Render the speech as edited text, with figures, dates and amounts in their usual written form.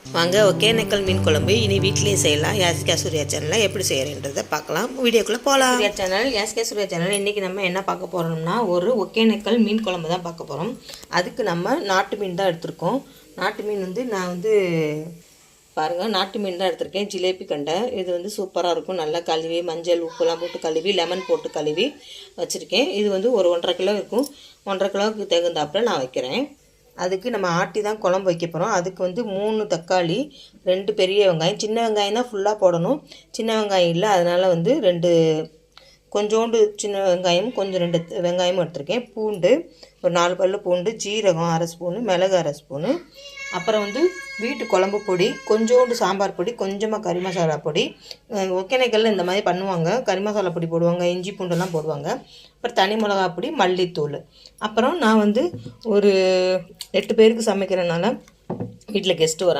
வாங்க ஒகேனக்கல் மீன் குழம்பு இனி வீட்லேயும் செய்யலாம். யாசிகா சூர்யா சேனலில் எப்படி செய்கிறேன்றதை பார்க்கலாம். வீடியோக்குள்ளே போகலாம். Surya channel, Yasika Surya channel. இன்றைக்கி நம்ம என்ன பார்க்க போகிறோம்னா ஒரு ஒகேனக்கல் மீன் குழம்பு தான் பார்க்க போகிறோம். அதுக்கு நம்ம நாட்டு மீன் தான் எடுத்திருக்கோம். நாட்டு மீன் நான் பாருங்கள், நாட்டு மீன் தான் எடுத்திருக்கேன். ஜிலேபி கண்டை. இது சூப்பராக இருக்கும். நல்லா கழுவி மஞ்சள் உப்புலாம் போட்டு கழுவி லெமன் போட்டு கழுவி வச்சுருக்கேன். இது ஒரு 1.5 கிலோ இருக்கும். 1.5 கிலோவுக்கு தகுந்தாப்புல நான் வைக்கிறேன். அதுக்கு நம்ம ஆட்டி தான் குழம்பு வைக்க போகிறோம். அதுக்கு 3 தக்காளி, 2 பெரிய வெங்காயம். சின்ன வெங்காயம் தான் ஃபுல்லாக போடணும். சின்ன வெங்காயம் இல்லை, அதனால் 2 கொஞ்சோண்டு சின்ன வெங்காயம், கொஞ்சம் 2 வெங்காயமும் எடுத்திருக்கேன். பூண்டு ஒரு 4 பல்லு பூண்டு, ஜீரகம் 1/2 ஸ்பூனு, மிளகு 1/2 ஸ்பூனு, அப்புறம் வீட்டு குழம்பு பொடி, கொஞ்சோண்டு சாம்பார் பொடி, கொஞ்சமாக கறி மசாலா பொடி. ஒகேனக்கல்ல இந்த மாதிரி பண்ணுவாங்க. கறி மசாலா பொடி போடுவாங்க, இஞ்சி பூண்டெல்லாம் போடுவாங்க. அப்புறம் தனி மிளகா பொடி, மல்லித்தூள். அப்புறம் நான் ஒரு 8 பேருக்கு சமைக்கிறனால வீட்டில் கெஸ்ட்டு வராங்க.